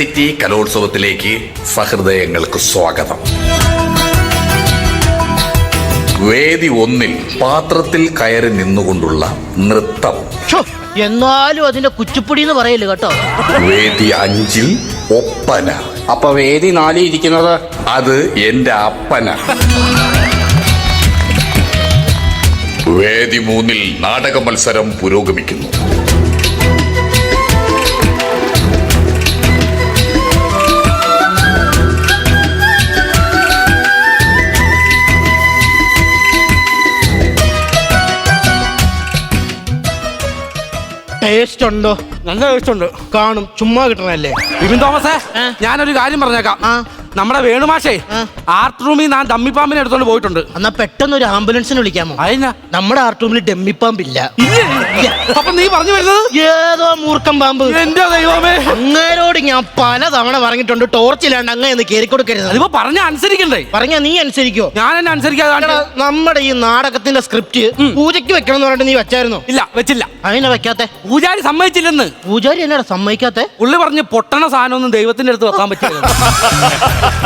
City കലോത്സവത്തിലേക്ക് സഹൃദയങ്ങൾക്ക് സ്വാഗതം. വേദി 1 പാത്രത്തിൽ കയറി നിന്നുകൊണ്ടുള്ള നൃത്തം. എന്നാലും അതിന്റെ കുച്ചിപ്പുടി എന്ന് പറയല്ലേ കേട്ടോ. വേദി 5 ഒപ്പന. അപ്പൊ വേദി 4 ഇരിക്കുന്നത് അത് എന്റെ അപ്പന. വേദി 3 നാടക മത്സരം പുരോഗമിക്കുന്നു. ടേസ്റ്റ് ഉണ്ടോ? നല്ല ടേസ്റ്റ് ഉണ്ട്. കാണും, ചുമ്മാ കിട്ടണല്ലേ. ബിബിൻ തോമസേ, ഞാനൊരു കാര്യം പറഞ്ഞേക്കാം. നമ്മുടെ വേണുമാഷേ ആർട്ട് റൂമിൽ ഞാൻ ഡമ്മിപ്പാമ്പിനെ എടുത്തോണ്ട് പോയിട്ടുണ്ട്. എന്നാ പെട്ടെന്ന് ഒരു ആംബുലൻസിനെ വിളിക്കാമോ? അതിനാ നമ്മുടെ ആർട്ട് റൂമിൽ ഡമ്മിപ്പാമ്പില്ല. അപ്പൊ നീ പറഞ്ഞു വരുന്നത് ഏതോ മൂർഖം പാമ്പ്. എന്റെ ദൈവമേ, അങ്ങേരോട് ഞാൻ പലതവണ പറഞ്ഞിട്ടുണ്ട് ടോർച്ചില്ലാണ്ട് അങ്ങ് എന്ന് കയറി കൊടുക്കരുത്. അതിപ്പോ പറഞ്ഞ അനുസരിക്കണ്ടേ? പറഞ്ഞ നീ അനുസരിക്കോ? ഞാൻ എന്നെ അനുസരിക്കാതെ. നമ്മുടെ ഈ നാടകത്തിന്റെ സ്ക്രിപ്റ്റ് പൂജയ്ക്ക് വെക്കണം എന്ന് പറഞ്ഞിട്ട് നീ വെച്ചായിരുന്നോ? ഇല്ല, വെച്ചില്ല. അതിനെ വെക്കാത്തെ? പൂജാരി സമ്മതിച്ചില്ലെന്ന്. പൂജാരി എന്നാടാ സമ്മതിക്കാത്തെ? പുള്ളി പറഞ്ഞ് പൊട്ടണ സാധനമൊന്നും ദൈവത്തിന്റെ അടുത്ത് വെക്കാൻ പറ്റില്ല.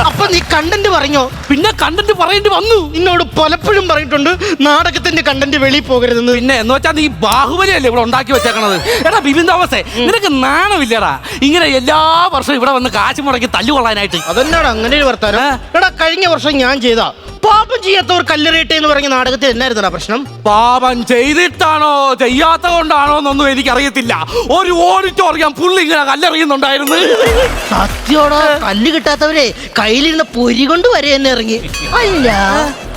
അപ്പൊ നീ കണ്ടന്റ് പറഞ്ഞോ? പിന്നെ കണ്ടന്റ് പറയേണ്ടി വന്നു. നിന്നോട് പലപ്പോഴും പറഞ്ഞിട്ടുണ്ട് നാടകത്തിന്റെ കണ്ടന്റ് വെളിയിൽ പോകരുതെന്ന്. പിന്നെ എന്ന് വെച്ചാൽ നീ ബാഹുബലിയല്ലേ ഇവിടെ ഉണ്ടാക്കി വെച്ചേക്കണത്. എടാ ബിബിൻ തോമസേ, നിനക്ക് നാണമില്ലടാ ഇങ്ങനെ എല്ലാ വർഷവും ഇവിടെ വന്ന് കാശ് മുടക്കി തല്ലുകൊള്ളാനായിട്ട്? അതെന്നാണ് അങ്ങനെ ഒരു വർത്താനം? എടാ, കഴിഞ്ഞ വർഷം ഞാൻ ചെയ്താ പാപം ചെയ്യാത്തവർ കല്ലെറിയട്ടെ എന്ന് പറഞ്ഞ നാടകത്തിൽ എന്നായിരുന്നാ പ്രശ്നം? പാപം ചെയ്തിട്ടാണോ ചെയ്യാത്ത കൊണ്ടാണോ എന്നൊന്നും എനിക്കറിയത്തില്ല. ഒരു ഓഡിറ്റോറിയം പുള്ളി ഇങ്ങനെ കല്ലെറിയുന്നുണ്ടായിരുന്നു. സത്യോടാ, കല്ല് കിട്ടാത്തവരെ കയ്യിലിരുന്ന പൊരി കൊണ്ട് വരെ എന്നെ ഇറങ്ങി. അല്ല,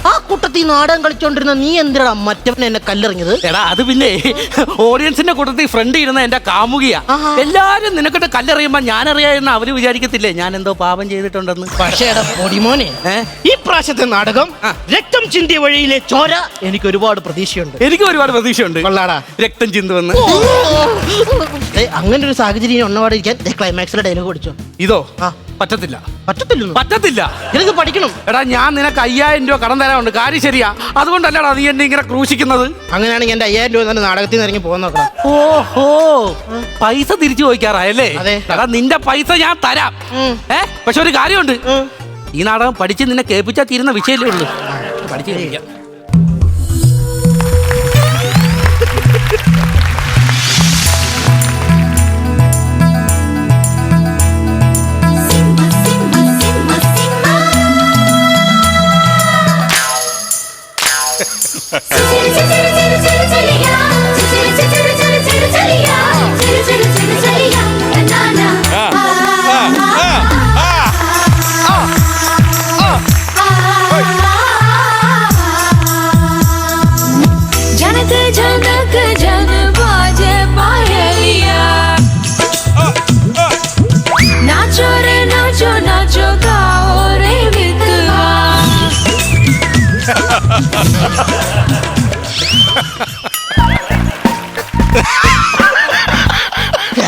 ആ കൂട്ടത്തിൽ നാടകം കളിച്ചോണ്ടിരുന്ന നീ എന്തിനാ മറ്റവനെ എന്നെ കല്ലെറിഞ്ഞത്? എടാ, അത് പിന്നെ ഓഡിയൻസിന്റെ കൂട്ടത്തിൽ ഫ്രണ്ട് ഇരുന്ന എന്റെ കാമുകിയാ. എല്ലാരും നിനക്കിട്ട് കല്ലെറിയുമ്പോ ഞാനറിയാമെന്ന് അവര് വിചാരിക്കത്തില്ലേ ഞാൻ എന്തോ പാപം ചെയ്തിട്ടുണ്ടെന്ന്. പക്ഷേ എടാ പൊടിമോനെ, ഈ പ്രാവശ്യത്തെ നാടകം രക്തം ചിന്തിയ വഴിയിലെ ചോര എനിക്ക് ഒരുപാട് പ്രതീക്ഷയുണ്ട്. എനിക്ക് ഒരുപാട് പ്രതീക്ഷയുണ്ട്. കൊള്ളാടാ, രക്തം ചിന്തുവെന്ന്. അങ്ങനെ ഒരു സാഹചര്യം ഒന്നപാടിരിക്കാൻ ക്ലൈമാക്സിലെ ഡയലോഗ് പഠിച്ചോ? ഇതോ പറ്റത്തില്ല. പറ്റത്തില്ല. എനിക്ക് പഠിക്കണം. എടാ, ഞാൻ നിനക്ക് 5000 രൂപ കടം തരാനുണ്ട്. കാര്യം ശരിയാ, അതുകൊണ്ടല്ലടാ നീ എന്നെ ഇങ്ങനെ ക്രൂശിക്കുന്നത്. അങ്ങനെയാണെങ്കിൽ എന്റെ 5000 രൂപ തന്നെ നാടകത്തിൽ നിന്ന് ഇറങ്ങി പോകാൻ നോക്കണം. ഓഹോ, പൈസ തിരിച്ചു ചോദിക്കാറായല്ലേ? അതെ. എടാ, നിന്റെ പൈസ ഞാൻ തരാം. പക്ഷെ ഒരു കാര്യമുണ്ട്, ഈ നാടകം പഠിച്ച് നിന്നെ കേൾപ്പിച്ചാൽ തീരുന്ന വിഷയമല്ലേ ഉള്ളൂ. പഠിച്ചു കേൾപ്പിക്കാം.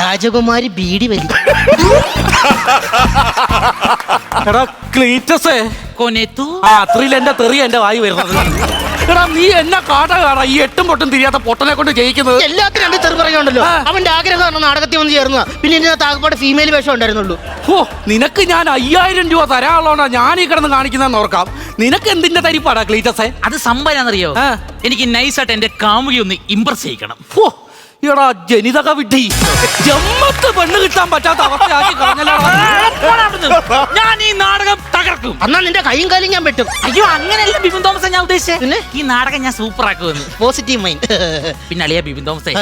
രാജകുമാരി ബീഡി വലി. എടാ ക്ലീറ്റസേ, അത്രയിൽ എന്റെ തെറി എന്റെ വായി വരുന്നത്. എടാ, നീ എന്നെ കാട്ടാ ഈ 8 പൊട്ടും തിരിയാത്ത പൊട്ടനെ കൊണ്ട് ജയിക്കുന്നത്. എല്ലാത്തിനും രണ്ട് തെറി പറയുന്നുണ്ടല്ലോ. അവന്റെ ആഗ്രഹമാണ് നാടകത്തിൽ വന്ന് ചേർന്ന. പിന്നെ ഇതിനകത്ത് ആകപ്പാട് ഫീമെയിൽ വേഷം ഉണ്ടായിരുന്നുള്ളൂ. ഓ, നിനക്ക് ഞാൻ 5000 രൂപ തരാനുള്ളതാ ഞാൻ ഈ കിടന്ന് കാണിക്കുന്നതെന്ന് ഓർക്കാം. നിനക്ക് എന്തിന്റെ തരിപ്പാടാ ക്ലീറ്റസേ? അത് സംഭവം എനിക്ക് നൈസായിട്ട് എന്റെ കാമുകി ഒന്ന് ഇംപ്രസ് ചെയ്യിക്കണം. ഓ, എടാ ജനിതക വിഡ്ഢി, ജമ്മത്ത് പെണ്ണ് കിട്ടാൻ പറ്റാത്ത അവസ്ഥയാക്കി കളഞ്ഞല്ലോ. ഞാൻ ഈ നാടകം തകർക്കും. എന്നാൽ നിന്റെ കൈയും കാലും ഞാൻ പറ്റും. അയ്യോ, അങ്ങനെയല്ല ബിബിൻ തോമസ് ഞാൻ ഉദ്ദേശിച്ചത്. ഈ നാടകം ഞാൻ സൂപ്പർ ആക്കുമെന്ന്. Positive mind. പിന്നെ അളിയാ ബിബിൻ തോമസേ,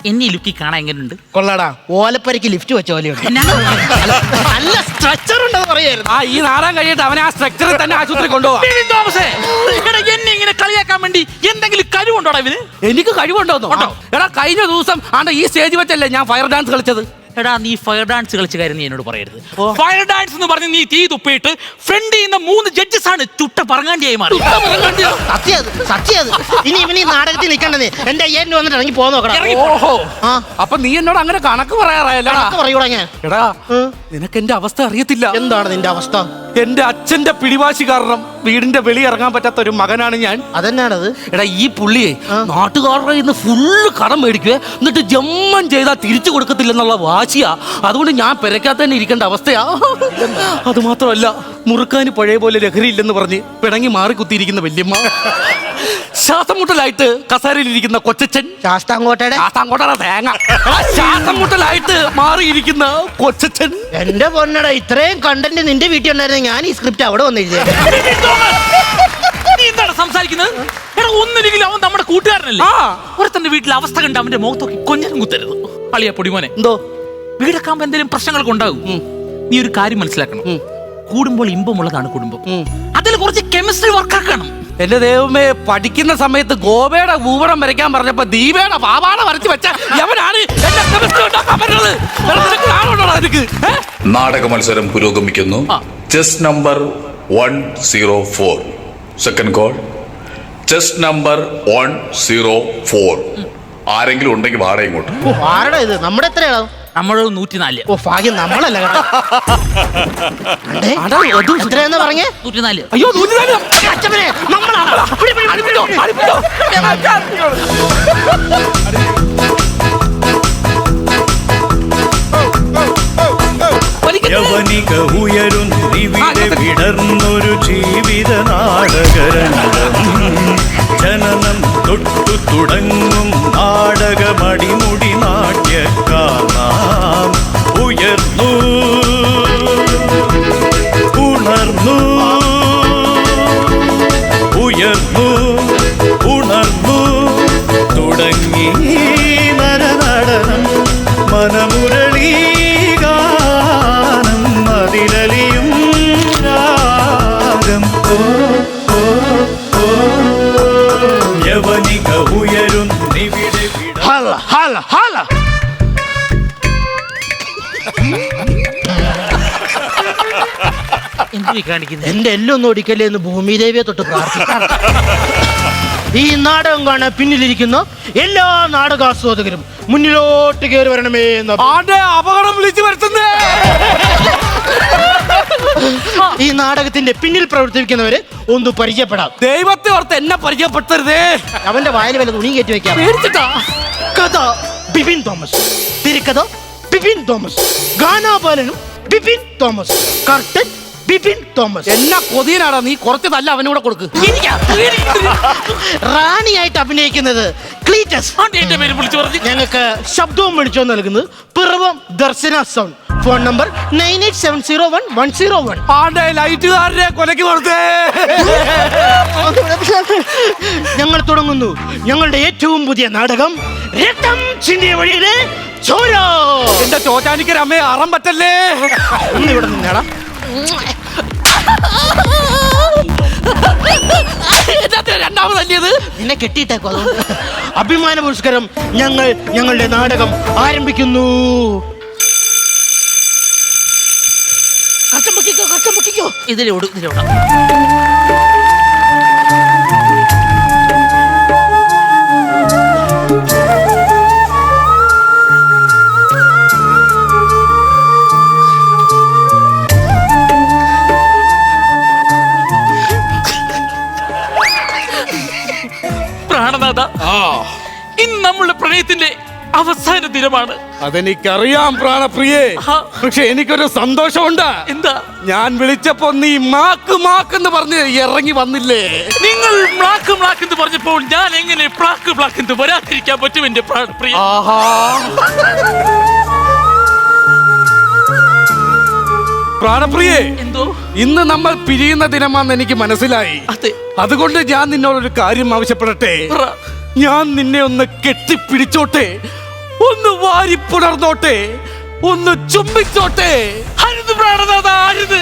എന്നെ ലുക്കി കാണാൻ എങ്ങനെയുണ്ട്? കൊള്ളാടാ, ഓലപ്പരക്ക് ലിഫ്റ്റ് വെച്ച പോലെയുണ്ട്. നല്ല സ്ട്രക്ചർ ഉണ്ടെന്ന് പറയായിരുന്നു. ഈ നാടകം കഴിയിട്ട് അവനെ ആ സ്ട്രക്ചറിൽ തന്നെ ആശുപത്രി കൊണ്ടുപോവാ. ബിബിൻ തോമസേ, എന്നെ ഇങ്ങനെ കളിയാക്കാൻ വേണ്ടി എന്തെങ്കിലും കഴിവുണ്ടോടാ ഇവന്? എനിക്ക് കഴിവുണ്ടോന്നോ? എടാ, കഴിഞ്ഞ ദിവസം ഈ സ്റ്റേജ് വെച്ചല്ലേ ഞാൻ ഫയർ ഡാൻസ് കളിച്ചത്. എടാ, നീ ഫയർ ഡാൻസ് കളിച്ച കാര്യം നീ എന്നോട് പറയരുത്. ഫയർ ഡാൻസ് എന്ന് പറഞ്ഞ് നീ തീ തുപ്പിയിട്ട് ഫ്രണ്ട് ചെയ്യുന്ന 3 ജഡ്ജസ് ആണ് ചുട്ട പറങ്ങാണ്ടിയായി മാറി. സത്യത്. ഇനി ഇവന് ഈ നാടകത്തിൽ നിൽക്കണ്ടേ? എന്റെ 5000 രൂപ വന്നിട്ട് ഇറങ്ങി പോകാൻ നോക്കണം. ഓഹോ, അപ്പൊ നീ എന്നോട് അങ്ങനെ കണക്ക് പറയാറായല്ലോ. പറയൂടാ ഞാൻ. എടാ, നിനക്ക് എന്റെ അവസ്ഥ അറിയത്തില്ല. എന്താണ് നിന്റെ അവസ്ഥ? എന്റെ അച്ഛന്റെ പിടിവാശി കാരണം വീടിന്റെ വെളി ഇറങ്ങാൻ പറ്റാത്ത ഒരു മകനാണ് ഞാൻ. അതെന്നാണത്? എടാ ഈ പുള്ളിയെ നാട്ടുകാരുടെ ഇന്ന് ഫുള്ള് കടം മേടിക്കുവേ, എന്നിട്ട് ജമ്മം ചെയ്താൽ തിരിച്ചു കൊടുക്കത്തില്ലെന്നുള്ള വാശിയാ. അതുകൊണ്ട് ഞാൻ പെരക്കാത്ത തന്നെ ഇരിക്കേണ്ട അവസ്ഥയാ. അത് മാത്രമല്ല, മുറുക്കാന് പഴയ പോലെ ലഹരി ഇല്ലെന്ന് പറഞ്ഞ് പിണങ്ങി മാറി കുത്തിയിരിക്കുന്ന വല്യമ്മ, ശ്വാസം മുട്ടലായിട്ട് കസേരയിലിരിക്കുന്ന കൊച്ചച്ഛൻ, ശാസ്താങ്കോട്ടയുടെ തേങ്ങ ശ്വാസം മുട്ടലായിട്ട് മാറിയിരിക്കുന്ന കൊച്ചച്ഛൻ. എന്റെ പൊന്നട, ഇത്രയും കണ്ടന്റ് നിന്റെ വീട്ടിൽ ഉണ്ടായിരുന്ന ഞാൻ ഈ സ്ക്രിപ്റ്റ് അവിടെ വന്നിരുന്നേ. നീ എന്താണ് സംസാരിക്കുന്നത്? എടാ ഒന്നില്ലെങ്കിലും അവൻ നമ്മുടെ കൂട്ടുകാരനല്ലേ. ഒരുത്തന്റെ വീട്ടിലെ അവസ്ഥ കണ്ട് അവന്റെ മുഖത്തൊക്കെ കൊഞ്ഞനും കുത്തരുത്. അളിയാ പൊടിമോനെ, എന്തോ വീടൊക്കെ എന്തെങ്കിലും പ്രശ്നങ്ങളൊക്കെ ഉണ്ടാകും. നീ ഒരു കാര്യം മനസ്സിലാക്കണം. കൂടുമ്പോൾ ഇമ്പമുള്ളതാണ് കുടുംബം. അതിൽ കുറച്ച് കെമിസ്ട്രി വർക്കാക്കണം. എന്റെ ദൈവമേ, പഠിക്കുന്ന സമയത്ത് ഗോപയുടെ ഊവടം വരയ്ക്കാൻ പറഞ്ഞപ്പോ ദീപയുടെ പാവാട വരച്ച് വെച്ച യവനാണ് എന്നെ chemistry ഉണ്ടാക്കാൻ പറഞ്ഞത്. നിനക്ക് നാണമുണ്ടോടാ നിനക്ക്? നാടക മത്സരം പുരോഗമിക്കുന്നു. Chess number 104. Second call. Chess number 104. ആരെങ്കിലും ഉണ്ടെങ്കിൽ വാടക ഇങ്ങോട്ട്. ആരുടെ ഇത്? നമ്മുടെ എത്രയാണോ? നമ്മൾ 104. ഓ ഭാഗ്യം, നമ്മളല്ല കേട്ടോ. എത്രയാന്ന് പറഞ്ഞേ? 104. അയ്യോ 104. അച്ഛനെ നമ്മളാണ്. യവനിക ഉയരുന്നിവിടെ വിടർന്നൊരു ജീവിത നാടകരംഗം. ജനനം തൊട്ടു തുടങ്ങും നാടകമടിമുടി നാട്യക്കാനാം. ഉയർന്നു ഉണർന്നു ഉയർന്നു ഉണർന്നു തുടങ്ങി നരനടനം. മനമുരളി ഗാനം അതിരലിയും രാഗം. യവനിക ഉയരുന്നിവിടെ ഹല ഹല ഹല. എന്ത് കാണിക്കുന്നത്? എന്റെ എല്ലൊന്നും ഒടിക്കല്ലേ എന്ന് ഭൂമിദേവിയെ തൊട്ട് പ്രാർത്ഥിക്കാം. ഈ നാടകം കാണാൻ പിന്നിലിരിക്കുന്ന എല്ലാ നാടകാസ്വാദകരും മുന്നിലോട്ട് കയറി വരണമേ എന്ന് അപകടം വിളിച്ചു വരുത്തുന്നേ. ഈ നാടകത്തിന്റെ പിന്നിൽ പ്രവർത്തിക്കുന്നവരെ ഒന്ന് പരിചയപ്പെടാം. ദൈവത്തെ ഓർത്ത് എന്നെ പരിചയപ്പെടുത്തരുതേ. അവന്റെ വായിൽ വല്ല തുണി കയറ്റി വെക്കാം. പേടിച്ചിട്ടാ. കഥ ബിപിൻ തോമസ്, തിരക്കഥ ബിപിൻ തോമസ്, ഗാനാപാലനും ബിപിൻ തോമസ്, കർട്ടൻ ബിപിൻ തോമസ്. എന്നാ കൊതിയനാടാ നീ, കുറച്ച് തല്ല അവനൂടെ കൊടുക്ക്. റാണിയായിട്ട് അഭിനയിക്കുന്നത് ക്ലീറ്റസ്. എന്റെ പേര് വിളിച്ചു പറഞ്ഞു. ഞങ്ങൾക്ക് ശബ്ദവും വിളിച്ചോ നൽകുന്നത് പിറവം ദർശന സൗണ്ട്. Phone number 98701101. ആണ്ടെ ലൈറ്റുകാരനെ കൊലക്ക് കൊടുത്തേ. ഞങ്ങൾ തുടങ്ങുന്നു ഞങ്ങളുടെ ഏറ്റവും പുതിയ നാടകം രക്തം ചിന്തിയ വഴിയിലെ ചോര. എന്റെ ചോറ്റാനിക്കര അമ്മയെ അറം പറ്റല്ലേ. ഇവിടെ നിന്നേടാ. രണ്ടാമതല്ലിയത് നിന്നെ കെട്ടിയിട്ടേക്കോ. അഭിമാന പുരസ്കാരം ഞങ്ങൾ ഞങ്ങളുടെ നാടകം ആരംഭിക്കുന്നു. കച്ചമ്പക്കിക്കോ. ഇതിലോട് ഇതിലോട്. പ്രാണനാഥ, ഇന്ന് നമ്മളുടെ പ്രണയത്തിന്റെ അവസാന ദിനമാണ്. അതെനിക്കറിയാം പ്രാണപ്രിയേ. പക്ഷെ എനിക്കൊരു സന്തോഷമുണ്ട്. എന്താ? ഞാൻ വിളിച്ചപ്പോ നീ മാക്ക് മാക്കെന്ന് പറഞ്ഞ് ഇറങ്ങി വന്നില്ലേ. നിങ്ങൾ ബ്ലാക്ക് ബ്ലാക്ക് എന്ന് പറഞ്ഞപ്പോൾ ഞാൻ എങ്ങനെ ബ്ലാക്ക് ബ്ലാക്ക് എന്ന് വരാതിരിക്കാൻ പറ്റും എന്റെ പ്രാണപ്രിയ? പ്രാണപ്രിയേ, എന്തോ? ഇന്ന് നമ്മൾ പിരിയുന്ന ദിനമാണെന്ന് എനിക്ക് മനസ്സിലായി. അതെ. അതുകൊണ്ട് ഞാൻ നിന്നോടൊരു കാര്യം ആവശ്യപ്പെടട്ടെ. ഞാൻ നിന്നെ ഒന്ന് കെട്ടിപ്പിടിച്ചോട്ടെ, ഒന്ന് വാരിപ്പുണർന്നോട്ടെ, ഒന്ന് ചുംബിച്ചോട്ടെ. അരുത് പ്രാണനാഥ, അരുത്.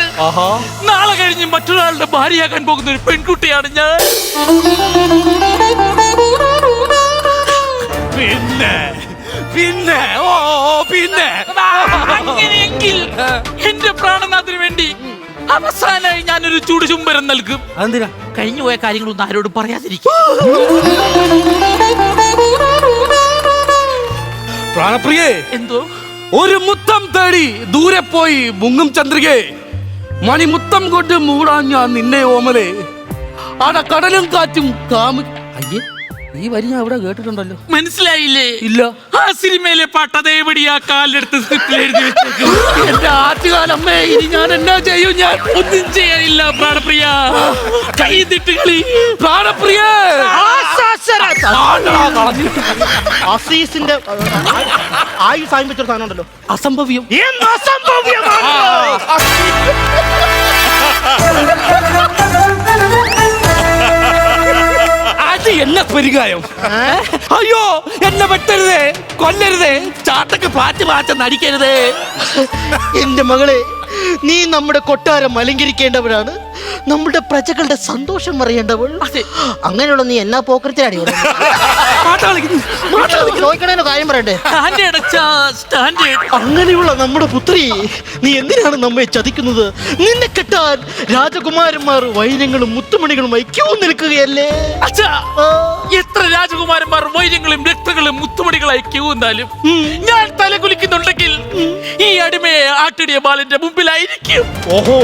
നാളെ കഴിഞ്ഞ് മറ്റൊരാളുടെ ഭാര്യയാകാൻ പോകുന്ന ഒരു പെൺകുട്ടിയാണ് ഞാൻ. പിന്നെ പിന്നെ ഓ പിന്നെ അങ്ങനെയെങ്കിൽ എന്റെ പ്രാണനാഥിന് വേണ്ടി അവസാനമായി ഞാനൊരു ചൂട് ചുംബനം നൽകും. അതെന്തിനാ? കഴിഞ്ഞു പോയ കാര്യങ്ങളൊന്നും ആരോടും പറയാതിരിക്കും. പ്രാണപ്രിയേ, എന്തോ? ഒരു മുത്തം തേടി ദൂരെ പോയി മുങ്ങും ചന്ദ്രികേ. മണിമുത്തം കൊണ്ട് മൂടാൻ ഞാൻ നിന്നെ ഓമലേ ആട കടലും കാറ്റും അയ്യേ ഈ വരി ഞാൻ എവിടെ കേട്ടിട്ടുണ്ടല്ലോ. മനസ്സിലായില്ലേ? ഇല്ല. ആ സിനിമയിലെ പാട്ട് അതേപടി ആ കാലിലെടുത്ത് സ്ക്രിപ്റ്റിൽ എഴുതി വെച്ചേക്കും. എന്റെ ആറ്റുകാലമ്മേ, ഇനി ഞാൻ എന്നാ ചെയ്യും? ഞാൻ ഒന്നും ചെയ്യാനില്ല പ്രാണപ്രിയ. കൈതിട്ട് കളി പ്രാണപ്രിയ. അസീസിന്റെ ആയു സായം വെച്ചൊരു സാധനം ഉണ്ടല്ലോ, അസംഭവ്യം. അത് എന്നെ പെരുകായം. അയ്യോ, എന്നെ വെട്ടരുതേ, കൊല്ലരുതേ, ചാട്ടക്ക് പാറ്റ് നടിക്കരുതേ. എന്റെ മകളെ, നീ നമ്മുടെ കൊട്ടാരം അലങ്കരിക്കേണ്ടവരാണ്, നമ്മുടെ പ്രജകളുടെ സന്തോഷം അറിയേണ്ടവൾ. അങ്ങനെയുള്ള നീ എന്നാ പോക്കരത്തിലാടി ചോദിക്കണേനോ കാര്യം പറയണ്ടേ? അങ്ങനെയുള്ള നമ്മുടെ പുത്രി, നീ എന്തിനാണ് നമ്മെ ചതിക്കുന്നത്? നിന്നെ കെട്ടാൻ രാജകുമാരന്മാർ വൈരങ്ങളും മുത്തുമണികളുമായി ക്യൂ നിൽക്കുകയല്ലേ? എത്ര രാജകുമാരന്മാർ വൈരങ്ങളും രക്തങ്ങളും മുത്തുമണികളായി ക്യൂ നിന്നാലും ഞാൻ തല കുലിക്കുന്നുണ്ടെങ്കിൽ ഈ അടിമയെ ആട്ടിടിയ ബാലന്റെ മുമ്പിലായിരിക്കും. ഓഹോ,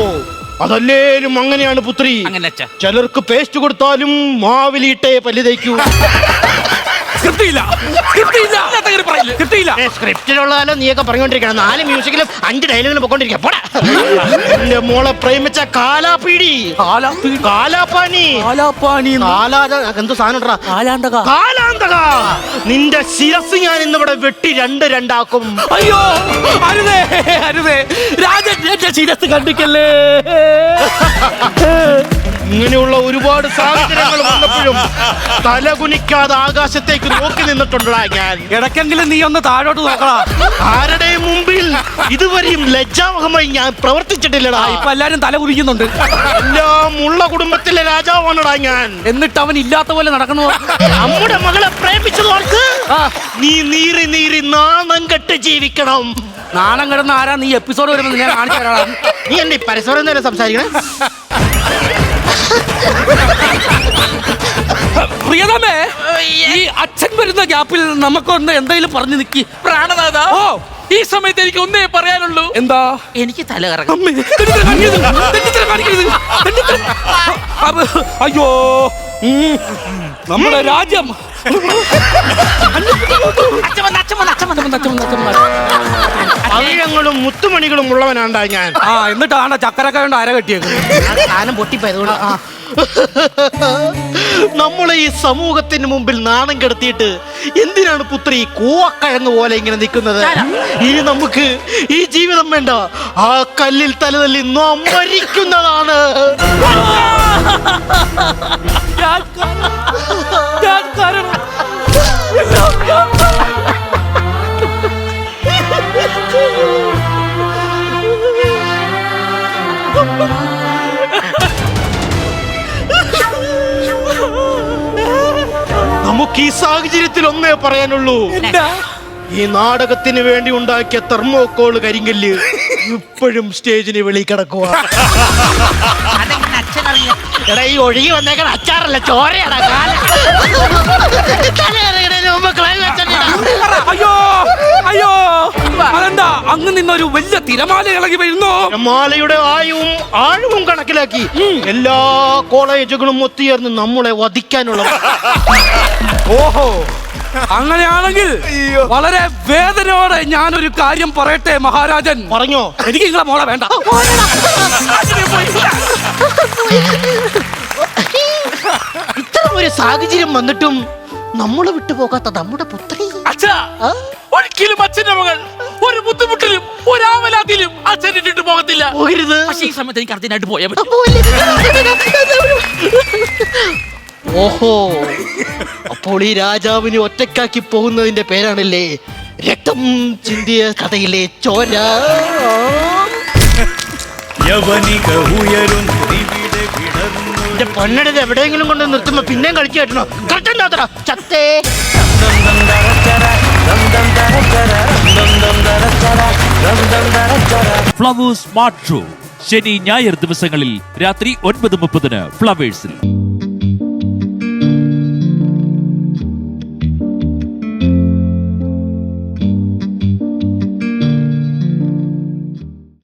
അതല്ലേലും അങ്ങനെയാണ് പുത്രി. അങ്ങനെ ചിലർക്ക് പേസ്റ്റ് കൊടുത്താലും മാവിലിട്ടേ പല്ല് തേക്കൂ. സ്ക്രിപ്റ്റിലുള്ളതാലോ നീയൊക്കെ പറഞ്ഞോണ്ടിരിക്കണം. 4 മ്യൂസിക്കിലും 5 ഡയലോഗിലും പൊക്കോണ്ടിരിക്കാം. എന്റെ മോളെ പ്രേമിച്ച കാലാപീടി, കാലാപ്പാനി, എന്തോ സാധനം, കാലാന്തക, നിന്റെ ശിരസ് ഞാൻ ഇന്നിവിടെ വെട്ടി 2 അയ്യോ, അരുതേ അരുതേ, രാജൻ എന്റെ ശിരസ് കണ്ടിക്കല്ലേ. ഇങ്ങനെയുള്ള ഒരുപാട് സാഹചര്യങ്ങൾ വന്നപ്പോഴും തലകുനിക്കാതെ ആകാശത്തേക്ക് നോക്കി നിന്നിട്ടുണ്ടാ ഞാൻ. ഇടയ്ക്കെങ്കിലും നീ ഒന്ന് താഴോട്ട് നോക്കടാ. ആരുടെയും മുമ്പിൽ ഇതുവരെയും ലജ്ജാവഹമായി ഞാൻ പ്രവർത്തിച്ചിട്ടില്ലടാ. ഇപ്പൊ എല്ലാരും തല കുനിക്കുന്നുണ്ട്. എല്ലാം ഉള്ള കുടുംബത്തിലെ രാജാവാണടാ ഞാൻ. എന്നിട്ട് അവൻ ഇല്ലാത്ത പോലെ നടക്കണോ? നമ്മുടെ മകളെ പ്രേമിച്ചതോർക്ക് നീ നീറി നീറി നാണം കെട്ട് ജീവിക്കണം. നാണം കിടന്ന ആരാ? നീ എപ്പിസോഡ് വരുമ്പോ ഞാൻ കാണിച്ചു തരാം. നീ എന്റെ പരസ്പരം നേരെ സംസാരിക്കണേ. പ്രിയതമേ, ഈ അച്ഛൻ വരുന്ന ഗ്യാപ്പിൽ നമുക്കൊന്ന് എന്തെങ്കിലും പറഞ്ഞു നിക്കി. പ്രാണനാഥ, ഈ സമയത്ത് എനിക്ക് ഒന്നേ പറയാനുള്ളൂ. എന്താ? എനിക്ക് തല കറങ്ങും. അയ്യോ, നമ്മുടെ രാജ്യം അവിയങ്ങളും മുത്തുമണികളും ഉള്ളവനാണ്ടാ ഞാൻ. എന്നിട്ടാണ് ചക്കരക്ക കൊണ്ട് അര കെട്ടിയേക്കുന്നത്. സാധനം പൊട്ടിപ്പോയതുകൊണ്ട്. നമ്മളെ ഈ സമൂഹത്തിന് മുമ്പിൽ നാണം കെടുത്തിയിട്ട് എന്തിനാണ് പുത്രി കൂവക്കഴങ്ങ് പോലെ ഇങ്ങനെ നിൽക്കുന്നത്? ഇനി നമുക്ക് ഈ ജീവിതം വേണ്ട, ആ കല്ലിൽ തലതല്ലി മരിക്കുന്നതാണ്. നമുക്ക് ഈ സാഹചര്യത്തിൽ ഒന്നേ പറയാനുള്ളൂ. ഈ നാടകത്തിന് വേണ്ടി ഉണ്ടാക്കിയ തെർമോക്കോൾ കരിങ്കല്ല് ഇപ്പോഴും സ്റ്റേജിന് വെളി കിടക്കുക. എടാ, ഈ ഒഴുകി വന്നേക്കണ അച്ചാറല്ല, ചോരയാണ്. അയ്യോ അയ്യോ, അതെന്താ അങ്ങ് നിന്നൊരു വലിയ തിരമാല ഇളകി വരുന്നു? തിരമാലയുടെ ആയവും ആഴവും കണക്കിലാക്കി എല്ലാ കോളേജുകളും ഒത്തുചേർന്ന് നമ്മളെ വധിക്കാനുള്ള. ഓഹോ, അങ്ങനെയാണെങ്കിൽ വളരെ വേദനയോടെ ഞാനൊരു കാര്യം പറയട്ടെ മഹാരാജൻ. പറഞ്ഞോ. എനിക്ക് നിങ്ങളെ മോളെ വേണ്ട. ഇത്ര ഒരു സാഹചര്യം വന്നിട്ടും നമ്മളെ വിട്ടുപോകാത്ത നമ്മുടെ പുത്രി. അച്ഛാ, ഒരിക്കലും അച്ഛന്റെ മകൾ ഒരു ബുദ്ധിമുട്ടിലും ഒരാവലാതിലും അച്ഛൻ ഇട്ടിട്ട് പോകത്തില്ല. പോകരുത്. പക്ഷേ ഈ സമയത്ത് എനിക്ക് അർജന്റായിട്ട് പോയാൽ പറ്റും. ഓഹോ, അപ്പോൾ ഈ രാജാവിനെ ഒറ്റക്കാക്കി പോകുന്നതിന്റെ പേരാണല്ലേ രക്തം ചിന്തിയ കഥയിലെ ചോര. യവനിക ഉയരുന്നു ഇവിടെ വിടർന്നു. എന്റെ പൊന്നടത് എവിടെയെങ്കിലും കൊണ്ട് നിർത്തുമ്പോ പിന്നെയും കളിച്ചു കേട്ടണോ? കറക്റ്റ് ചത്തേ. ഫ്ലവേഴ്സ് സ്മാർട്ട് ഷോ ശനി ഞായർ ദിവസങ്ങളിൽ രാത്രി 9:30 ഫ്ലവേഴ്സിൽ.